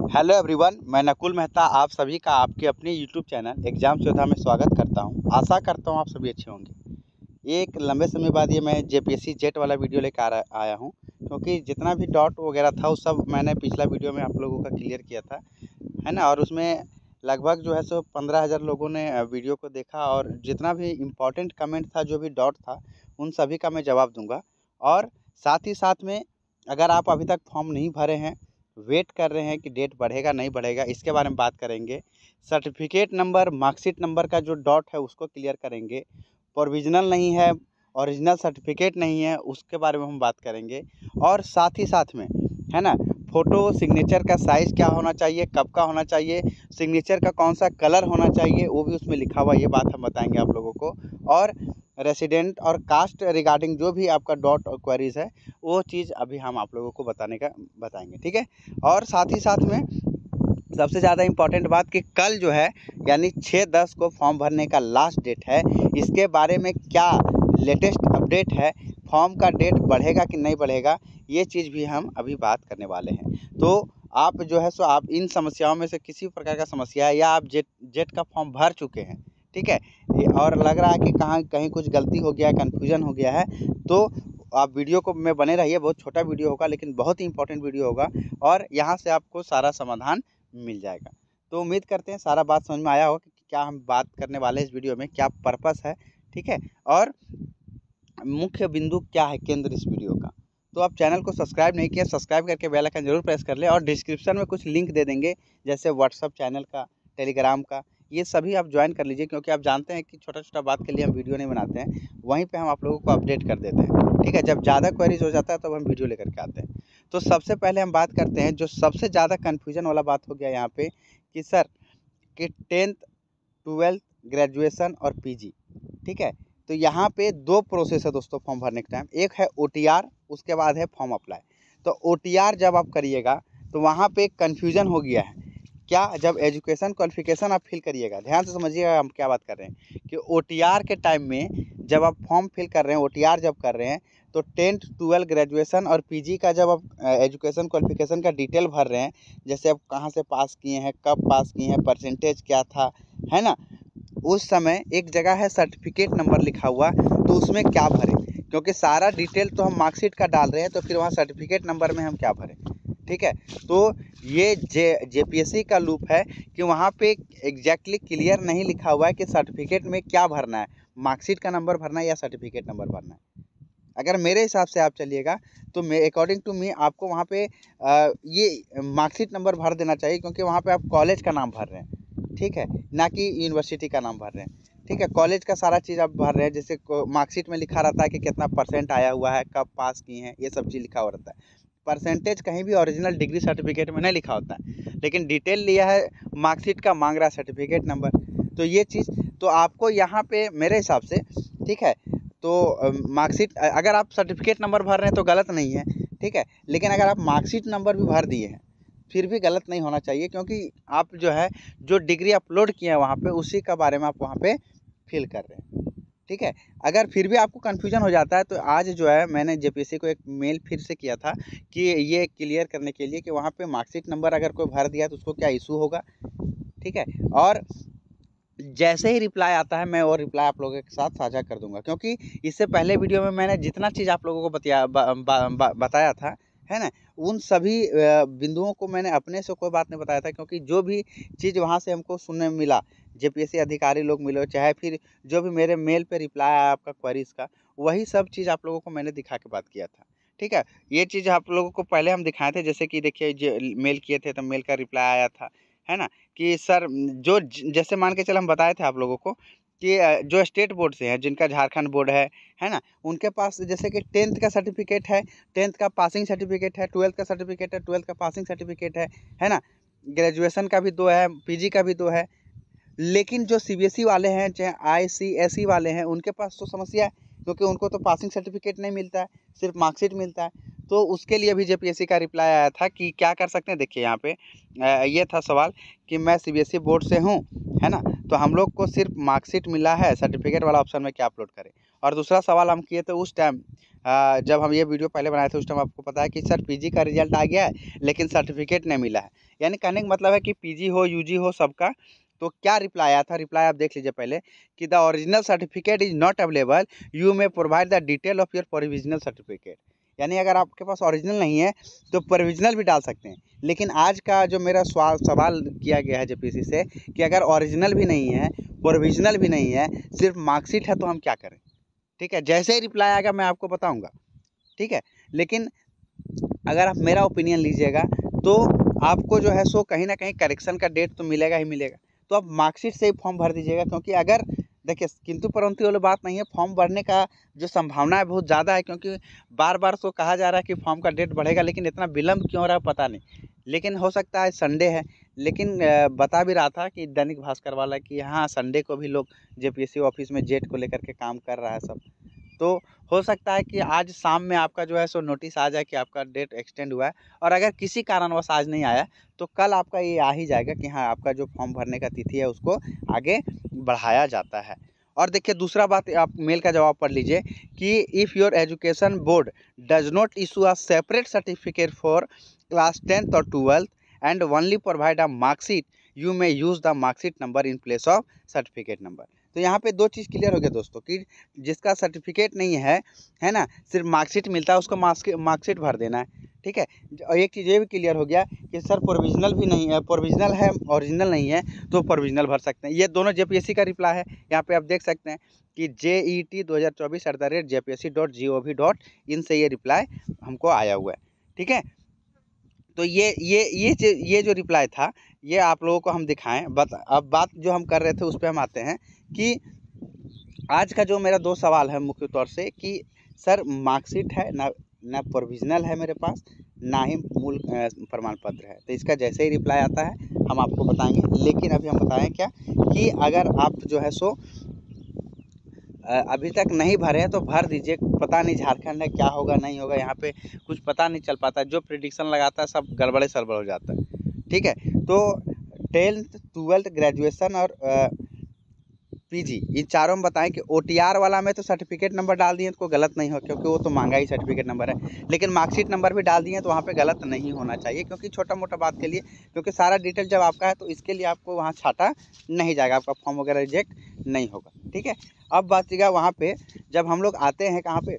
Hello everyone, मैं नकुल मेहता आप सभी का आपके अपने यूट्यूब चैनल एग्जाम योद्धा में स्वागत करता हूं। आशा करता हूं आप सभी अच्छे होंगे। एक लंबे समय बाद ये मैं जेपीएससी जेट वाला वीडियो लेकर आया हूं, क्योंकि जितना भी डॉट वगैरह था वो सब मैंने पिछला वीडियो में आप लोगों का क्लियर किया था, है ना। और उसमें लगभग जो है सो 15,000 लोगों ने वीडियो को देखा, और जितना भी इम्पोर्टेंट कमेंट था, जो भी डॉट था, उन सभी का मैं जवाब दूँगा। और साथ ही साथ में अगर आप अभी तक फॉर्म नहीं भरे हैं, वेट कर रहे हैं कि डेट बढ़ेगा नहीं बढ़ेगा, इसके बारे में बात करेंगे। सर्टिफिकेट नंबर, मार्कशीट नंबर का जो डॉट है उसको क्लियर करेंगे। प्रोविजनल नहीं है, ओरिजिनल सर्टिफिकेट नहीं है, उसके बारे में हम बात करेंगे। और साथ ही साथ में, है ना, फ़ोटो सिग्नेचर का साइज़ क्या होना चाहिए, कब का होना चाहिए, सिग्नेचर का कौन सा कलर होना चाहिए, वो भी उसमें लिखा हुआ, ये बात हम बताएंगे आप लोगों को। और रेसिडेंट और कास्ट रिगार्डिंग जो भी आपका डॉट और क्वेरीज़ है, वो चीज़ अभी हम आप लोगों को बताएंगे, ठीक है। और साथ ही साथ में सबसे ज़्यादा इम्पॉर्टेंट बात कि कल जो है यानी 6/10 को फॉर्म भरने का लास्ट डेट है। इसके बारे में क्या लेटेस्ट अपडेट है, फॉर्म का डेट बढ़ेगा कि नहीं बढ़ेगा, ये चीज़ भी हम अभी बात करने वाले हैं। तो आप जो है सो आप इन समस्याओं में से किसी प्रकार का समस्या है, या आप जेट का फॉर्म भर चुके हैं, ठीक है, और लग रहा है कि कहीं कुछ गलती हो गया है, कन्फ्यूजन हो गया है, तो आप वीडियो को में बने रहिए। बहुत छोटा वीडियो होगा लेकिन बहुत ही इंपॉर्टेंट वीडियो होगा, और यहाँ से आपको सारा समाधान मिल जाएगा। तो उम्मीद करते हैं सारा बात समझ में आया होगा कि क्या हम बात करने वाले हैं इस वीडियो में, क्या पर्पस है, ठीक है, और मुख्य बिंदु क्या है, केंद्र इस वीडियो का। तो आप चैनल को सब्सक्राइब नहीं किया, सब्सक्राइब करके बेल आइकन जरूर प्रेस कर ले। और डिस्क्रिप्शन में कुछ लिंक दे देंगे, जैसे व्हाट्सअप चैनल का, टेलीग्राम का, ये सभी आप ज्वाइन कर लीजिए, क्योंकि आप जानते हैं कि छोटा छोटा बात के लिए हम वीडियो नहीं बनाते हैं, वहीं पे हम आप लोगों को अपडेट कर देते हैं, ठीक है। जब ज़्यादा क्वेरीज हो जाता है तब हम वीडियो लेकर के आते हैं। तो सबसे पहले हम बात करते हैं, जो सबसे ज़्यादा कन्फ्यूजन वाला बात हो गया यहाँ पे, कि सर कि 10th 12th ग्रेजुएशन और पीजी, ठीक है। तो यहाँ पे दो प्रोसेस है दोस्तों फॉर्म भरने के टाइम, एक है ओटीआर, उसके बाद है फॉर्म अप्लाई। तो ओटीआर जब आप करिएगा तो वहाँ पे कन्फ्यूजन हो गया है क्या, जब एजुकेशन क्वालिफिकेशन आप फिल करिएगा, ध्यान से समझिएगा हम क्या बात कर रहे हैं, कि ओटीआर के टाइम में जब आप फॉर्म फिल कर रहे हैं, ओटीआर जब कर रहे हैं, तो 10th 12th ग्रेजुएशन और पीजी का जब आप एजुकेशन क्वालिफिकेशन का डिटेल भर रहे हैं, जैसे आप कहाँ से पास किए हैं, कब पास किए हैं, परसेंटेज क्या था, है ना, उस समय एक जगह है सर्टिफिकेट नंबर लिखा हुआ, तो उसमें क्या भरें, क्योंकि सारा डिटेल तो हम मार्कशीट का डाल रहे हैं, तो फिर वहाँ सर्टिफिकेट नंबर में हम क्या भरें, ठीक है। तो ये जेपीएससी का लूप है कि वहाँ पे एग्जैक्टली क्लियर नहीं लिखा हुआ है कि सर्टिफिकेट में क्या भरना है, मार्कशीट का नंबर भरना है या सर्टिफिकेट नंबर भरना है। अगर मेरे हिसाब से आप चलिएगा तो मैं अकॉर्डिंग टू मी आपको वहाँ पे ये मार्कशीट नंबर भर देना चाहिए, क्योंकि वहाँ पे आप कॉलेज का नाम भर रहे हैं, ठीक है, ना कि यूनिवर्सिटी का नाम भर रहे हैं, ठीक है। कॉलेज का सारा चीज़ आप भर रहे हैं, जैसे मार्कशीट में लिखा रहता है कि कितना परसेंट आया हुआ है, कब पास किए हैं, ये सब चीज़ लिखा हुआ रहता है। परसेंटेज कहीं भी ओरिजिनल डिग्री सर्टिफिकेट में नहीं लिखा होता है, लेकिन डिटेल लिया है मार्कशीट का, मांग रहा है सर्टिफिकेट नंबर। तो ये चीज़ तो आपको यहाँ पे मेरे हिसाब से, ठीक है, तो मार्कशीट अगर आप सर्टिफिकेट नंबर भर रहे हैं तो गलत नहीं है, ठीक है, लेकिन अगर आप मार्कशीट नंबर भी भर दिए हैं फिर भी गलत नहीं होना चाहिए, क्योंकि आप जो है जो डिग्री अपलोड किए हैं वहाँ पे, उसी का बारे में आप वहाँ पे फिल कर रहे हैं, ठीक है। अगर फिर भी आपको कन्फ्यूजन हो जाता है तो आज जो है मैंने जेपीएससी को एक मेल फिर से किया था कि ये क्लियर करने के लिए कि वहाँ पे मार्कशीट नंबर अगर कोई भर दिया तो उसको क्या इशू होगा, ठीक है। और जैसे ही रिप्लाई आता है मैं वो रिप्लाई आप लोगों के साथ साझा कर दूंगा, क्योंकि इससे पहले वीडियो में मैंने जितना चीज़ आप लोगों को बताया था, है ना, उन सभी बिंदुओं को मैंने अपने से कोई बात नहीं बताया था, क्योंकि जो भी चीज़ वहाँ से हमको सुनने में मिला, जेपीएससी अधिकारी लोग मिले, चाहे फिर जो भी मेरे मेल पे रिप्लाई आया आपका क्वेरीज का, वही सब चीज़ आप लोगों को मैंने दिखा के बात किया था, ठीक है। ये चीज़ आप लोगों को पहले हम दिखाए थे, जैसे कि देखिए मेल किए थे तो मेल का रिप्लाई आया था, है ना, कि सर जो जैसे मान के चल हम बताए थे आप लोगों को कि जो स्टेट बोर्ड से हैं, जिनका झारखंड बोर्ड है ना, उनके पास जैसे कि 10th का सर्टिफिकेट है, 10th का पासिंग सर्टिफिकेट है, 12th का सर्टिफिकेट है, 12th का पासिंग सर्टिफिकेट है ना, ग्रेजुएशन का भी 2 है, पीजी का भी 2 है। लेकिन जो सीबीएसई वाले हैं, चाहे आईसीएसई वाले हैं, उनके पास तो समस्या है, क्योंकि उनको तो पासिंग सर्टिफिकेट नहीं मिलता है, सिर्फ मार्कशीट मिलता है। तो उसके लिए भी जेपीएससी का रिप्लाई आया था कि क्या कर सकते हैं। देखिए यहाँ पे ये था सवाल कि मैं सीबीएसई बोर्ड से हूँ, है ना, तो हम लोग को सिर्फ मार्कशीट मिला है, सर्टिफिकेट वाला ऑप्शन में क्या अपलोड करें। और दूसरा सवाल हम किए थे उस टाइम जब हम ये वीडियो पहले बनाए थे उस टाइम आपको पता है कि सर पीजी का रिजल्ट आ गया है लेकिन सर्टिफिकेट नहीं मिला है। यानी कहने का मतलब है कि पीजी हो यूजी हो सबका। तो क्या रिप्लाई आया था, रिप्लाई आप देख लीजिए पहले कि the original certificate is not available, you may provide the detail of your provisional certificate. यानी अगर आपके पास ओरिजिनल नहीं है तो प्रोविजनल भी डाल सकते हैं। लेकिन आज का जो मेरा सवाल किया गया है जेपीएससी से कि अगर ओरिजिनल भी नहीं है, प्रोविजनल भी नहीं है, सिर्फ मार्कशीट है तो हम क्या करें। ठीक है, जैसे ही रिप्लाई आएगा मैं आपको बताऊंगा। ठीक है, लेकिन अगर आप मेरा ओपिनियन लीजिएगा तो आपको जो है सो कहीं ना कहीं करेक्शन का डेट तो मिलेगा ही मिलेगा। तो आप मार्कशीट से ही फॉर्म भर दीजिएगा, क्योंकि अगर देखिए किंतु परंतु वाली बात नहीं है, फॉर्म भरने का जो संभावना है बहुत ज़्यादा है। क्योंकि बार बार तो कहा जा रहा है कि फॉर्म का डेट बढ़ेगा, लेकिन इतना विलम्ब क्यों हो रहा है पता नहीं। लेकिन हो सकता है संडे है, लेकिन बता भी रहा था कि दैनिक भास्कर वाला कि हाँ संडे को भी लोग जेपीएससी ऑफिस में जेट को लेकर के काम कर रहा है सब। तो हो सकता है कि आज शाम में आपका जो है सो नोटिस आ जाए कि आपका डेट एक्सटेंड हुआ है। और अगर किसी कारणवश आज नहीं आया तो कल आपका ये आ ही जाएगा कि हाँ आपका जो फॉर्म भरने का तिथि है उसको आगे बढ़ाया जाता है। और देखिए दूसरा बात, आप मेल का जवाब पढ़ लीजिए कि if your education board does not issue a separate certificate for class 10th और 12th and only provide a marksheet, you may use the marksheet number in place of certificate number. तो यहाँ पे दो चीज़ क्लियर हो गया दोस्तों कि जिसका सर्टिफिकेट नहीं है ना, सिर्फ मार्कशीट मिलता है उसको मार्कशीट भर देना है। ठीक है, और एक चीज़ ये भी क्लियर हो गया कि सर प्रोविजनल भी नहीं है, प्रोविजनल है ओरिजिनल नहीं है तो प्रोविजनल भर सकते हैं। ये दोनों जेपीएससी का रिप्लाई है। यहाँ पे आप देख सकते हैं कि JET2024@jpsc.gov.in से ये रिप्लाई हमको आया हुआ है। ठीक है, तो ये जो रिप्लाई था ये आप लोगों को हम दिखाएं। अब बात जो हम कर रहे थे उस पर हम आते हैं कि आज का जो मेरा दो सवाल है मुख्य तौर से कि सर मार्कशीट है ना प्रोविजनल है मेरे पास, ना ही मूल प्रमाण पत्र है। तो इसका जैसे ही रिप्लाई आता है हम आपको बताएंगे। लेकिन अभी हम बताएं क्या कि अगर आप जो है सो अभी तक नहीं भरे हैं तो भर दीजिए। पता नहीं झारखंड में क्या होगा नहीं होगा, यहाँ पे कुछ पता नहीं चल पाता। जो प्रिडिक्शन लगाता है सब गड़बड़े सड़बड़ हो जाता है। ठीक है, तो 10th 12th ग्रेजुएशन और पीजी इन चारों में बताएं कि OTR वाला में तो सर्टिफिकेट नंबर डाल दिए तो गलत नहीं हो, क्योंकि वो तो महंगा ही सर्टिफिकेट नंबर है। लेकिन मार्कशीट नंबर भी डाल दिए तो वहाँ पे गलत नहीं होना चाहिए, क्योंकि छोटा मोटा बात के लिए, क्योंकि सारा डिटेल जब आपका है तो इसके लिए आपको वहाँ छाटा नहीं जाएगा, आपका फॉर्म वगैरह रिजेक्ट नहीं होगा। ठीक है, अब बात चीज़ वहाँ पे जब हम लोग आते हैं कहाँ पे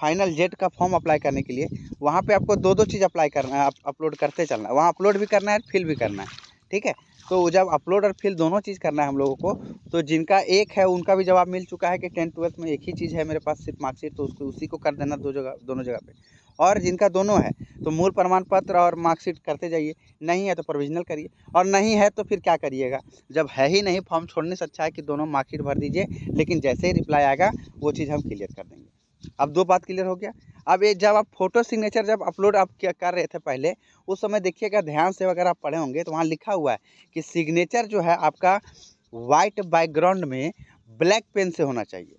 फाइनल जेट का फॉर्म अप्लाई करने के लिए, वहाँ पे आपको दो चीज़ अप्लाई करना है, अपलोड करते चलना है। वहाँ अपलोड भी करना है, फिल भी करना है। ठीक है, तो जब अपलोड और फिल दोनों चीज़ करना है हम लोगों को, तो जिनका एक है उनका भी जवाब मिल चुका है कि 10th 12th में एक ही चीज़ है मेरे पास सिर्फ मार्कशीट, तो उसको उसी को कर देना दोनों जगह पे। और जिनका दोनों है तो मूल प्रमाण पत्र और मार्कशीट करते जाइए, नहीं है तो प्रोविजनल करिए। और नहीं है तो फिर क्या करिएगा, जब है ही नहीं फॉर्म छोड़ने से अच्छा है कि दोनों मार्कशीट भर दीजिए। लेकिन जैसे ही रिप्लाई आएगा वो चीज़ हम क्लियर कर देंगे। अब दो बात क्लियर हो गया। अब ये जब आप फोटो सिग्नेचर जब अपलोड आप क्या कर रहे थे पहले, उस समय देखिएगा ध्यान से, अगर आप पढ़े होंगे तो वहाँ लिखा हुआ है कि सिग्नेचर जो है आपका वाइट बैकग्राउंड में ब्लैक पेन से होना चाहिए।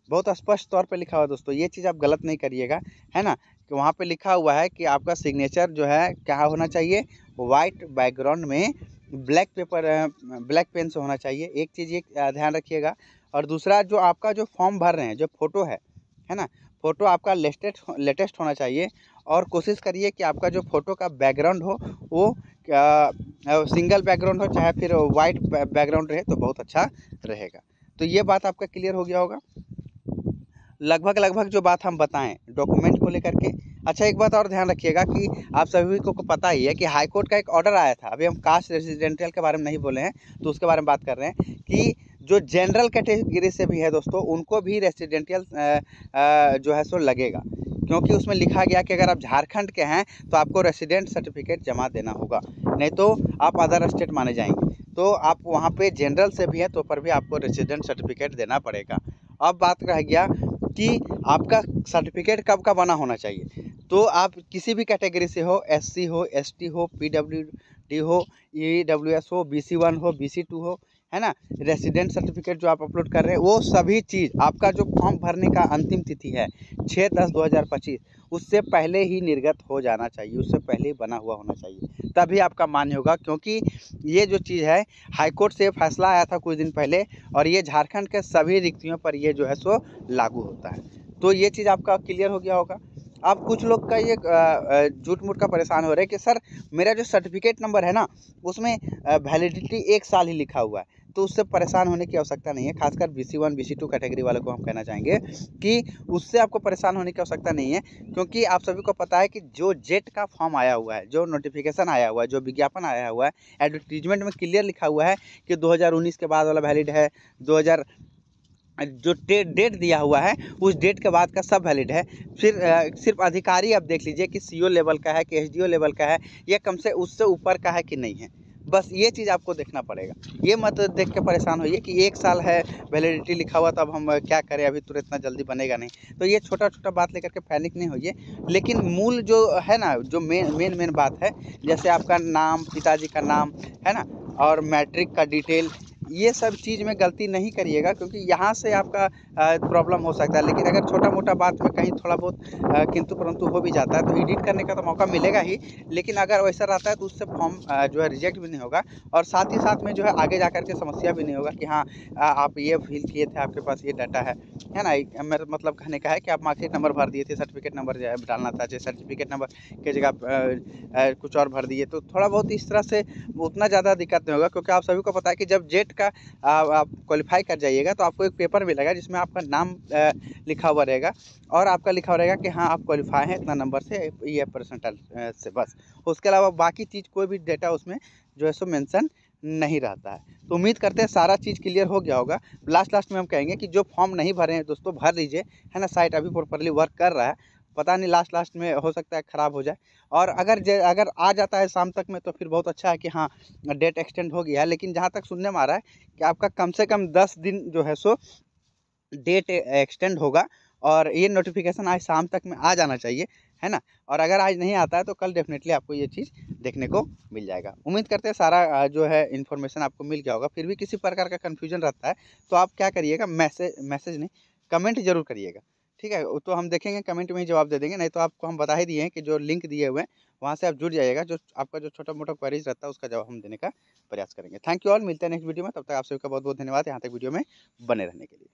बहुत स्पष्ट तौर पे लिखा हुआ है दोस्तों, ये चीज़ आप गलत नहीं करिएगा, है ना। कि वहाँ पे लिखा हुआ है कि आपका सिग्नेचर जो है क्या होना चाहिए, वाइट बैकग्राउंड में ब्लैक पेन से होना चाहिए। एक चीज़ ये ध्यान रखिएगा। और दूसरा, जो आपका जो फॉर्म भर रहे हैं, जो फोटो है ना, फ़ोटो आपका लेटेस्ट होना चाहिए। और कोशिश करिए कि आपका जो फ़ोटो का बैकग्राउंड हो वो सिंगल बैकग्राउंड हो, चाहे फिर वाइट बैकग्राउंड रहे तो बहुत अच्छा रहेगा। तो ये बात आपका क्लियर हो गया होगा लगभग जो बात हम बताएं डॉक्यूमेंट को लेकर के। अच्छा, एक बात और ध्यान रखिएगा कि आप सभी को पता ही है कि हाई कोर्ट का एक ऑर्डर आया था। अभी हम कास्ट रेजिडेंशियल के बारे में नहीं बोले हैं, तो उसके बारे में बात कर रहे हैं कि जो जनरल कैटेगरी से भी है दोस्तों, उनको भी रेसिडेंशियल जो है सो लगेगा। क्योंकि उसमें लिखा गया कि अगर आप झारखंड के हैं तो आपको रेसिडेंट सर्टिफिकेट जमा देना होगा, नहीं तो आप अदर स्टेट माने जाएंगे। तो आप वहाँ पे जनरल से भी हैं तो पर भी आपको रेसिडेंट सर्टिफिकेट देना पड़ेगा। अब बात रह गया कि आपका सर्टिफिकेट कब का बना होना चाहिए। तो आप किसी भी कैटेगरी से हो, SC हो, ST हो, PWD हो, EWS हो, BC1 हो, BC2 हो, है ना, रेसिडेंट सर्टिफिकेट जो आप अपलोड कर रहे हैं वो सभी चीज़ आपका जो फॉर्म भरने का अंतिम तिथि है 6/10/2025, उससे पहले ही निर्गत हो जाना चाहिए, उससे पहले ही बना हुआ होना चाहिए, तभी आपका मान्य होगा। क्योंकि ये जो चीज़ है हाईकोर्ट से फैसला आया था कुछ दिन पहले, और ये झारखंड के सभी रिक्तियों पर ये जो है सो लागू होता है। तो ये चीज़ आपका क्लियर हो गया होगा। अब कुछ लोग का ये झूठ मूठ का परेशान हो रहे हैं कि सर मेरा जो सर्टिफिकेट नंबर है ना उसमें वैलिडिटी 1 साल ही लिखा हुआ है, तो उससे परेशान होने की आवश्यकता नहीं है। खासकर BC1 BC2 कैटेगरी वालों को हम कहना चाहेंगे कि उससे आपको परेशान होने की आवश्यकता नहीं है, क्योंकि आप सभी को पता है कि जो जेट का फॉर्म आया हुआ है, जो नोटिफिकेशन आया हुआ है, जो विज्ञापन आया हुआ है, एडवर्टीजमेंट में क्लियर लिखा हुआ है कि 2019 के बाद वाला वैलिड है, 2000 जो डेट दिया हुआ है उस डेट के बाद का सब वैलिड है। फिर सिर्फ अधिकारी आप देख लीजिए कि CO लेवल का है कि SDO लेवल का है, या कम से उससे ऊपर का है कि नहीं है, बस ये चीज़ आपको देखना पड़ेगा। ये मत देख के परेशान होइए कि 1 साल है वैलिडिटी लिखा हुआ, तो अब हम क्या करें, अभी तुरंत इतना जल्दी बनेगा नहीं। तो ये छोटा छोटा बात लेकर के पैनिक नहीं होइए, लेकिन मूल जो है ना, जो मेन बात है, जैसे आपका नाम, पिताजी का नाम है ना, और मैट्रिक का डिटेल, ये सब चीज़ में गलती नहीं करिएगा, क्योंकि यहाँ से आपका प्रॉब्लम हो सकता है। लेकिन अगर छोटा मोटा बात में कहीं थोड़ा बहुत किंतु परंतु हो भी जाता है तो एडिट करने का तो मौका मिलेगा ही, लेकिन अगर वैसा रहता है तो उससे फॉर्म जो है रिजेक्ट भी नहीं होगा, और साथ ही साथ में जो है आगे जा कर के समस्या भी नहीं होगा कि हाँ आप ये फिल किए थे, आपके पास ये डाटा है ना। मेरा मतलब कहने का है कि आप मार्कशीट नंबर भर दिए थे, सर्टिफिकेट नंबर जो है डालना था, चाहे सर्टिफिकेट नंबर की जगह कुछ और भर दिए, तो थोड़ा बहुत इस तरह से उतना ज़्यादा दिक्कत नहीं होगा। क्योंकि आप सभी को पता है कि जब जेट का आप क्वालिफाई कर जाइएगा तो आपको एक पेपर मिलेगा जिसमें आपका नाम लिखा हुआ रहेगा, और आपका लिखा हुआ रहेगा कि हाँ आप क्वालिफाई हैं इतना नंबर से, ये परसेंटाइल से, बस। उसके अलावा बाकी चीज़ कोई भी डेटा उसमें जो है सो मेंशन नहीं रहता है। तो उम्मीद करते हैं सारा चीज़ क्लियर हो गया होगा। लास्ट में हम कहेंगे कि जो फॉर्म नहीं भरे हैं दोस्तों, भर लीजिए, है ना। साइट अभी प्रॉपर्ली वर्क कर रहा है, पता नहीं लास्ट में हो सकता है ख़राब हो जाए, और अगर आ जाता है शाम तक में तो फिर बहुत अच्छा है कि हाँ डेट एक्सटेंड हो गया है। लेकिन जहाँ तक सुनने में आ रहा है कि आपका कम से कम 10 दिन जो है सो डेट एक्सटेंड होगा, और ये नोटिफिकेशन आज शाम तक में आ जाना चाहिए, है ना। और अगर आज नहीं आता है तो कल डेफिनेटली आपको ये चीज़ देखने को मिल जाएगा। उम्मीद करते हैं सारा जो है इन्फॉर्मेशन आपको मिल गया होगा। फिर भी किसी प्रकार का कन्फ्यूजन रहता है तो आप क्या करिएगा, मैसेज नहीं, कमेंट जरूर करिएगा, ठीक है। तो हम देखेंगे, कमेंट में ही जवाब दे देंगे। नहीं तो आपको हम बता ही दिए हैं कि जो लिंक दिए हुए हैं वहाँ से आप जुड़ जाइएगा, जो आपका जो छोटा मोटा क्वेरीज रहता है उसका जवाब हम देने का प्रयास करेंगे। थैंक यू ऑल, मिलते हैं नेक्स्ट वीडियो में। तब तक आप सभी का बहुत बहुत धन्यवाद यहाँ तक वीडियो में बने रहने के लिए।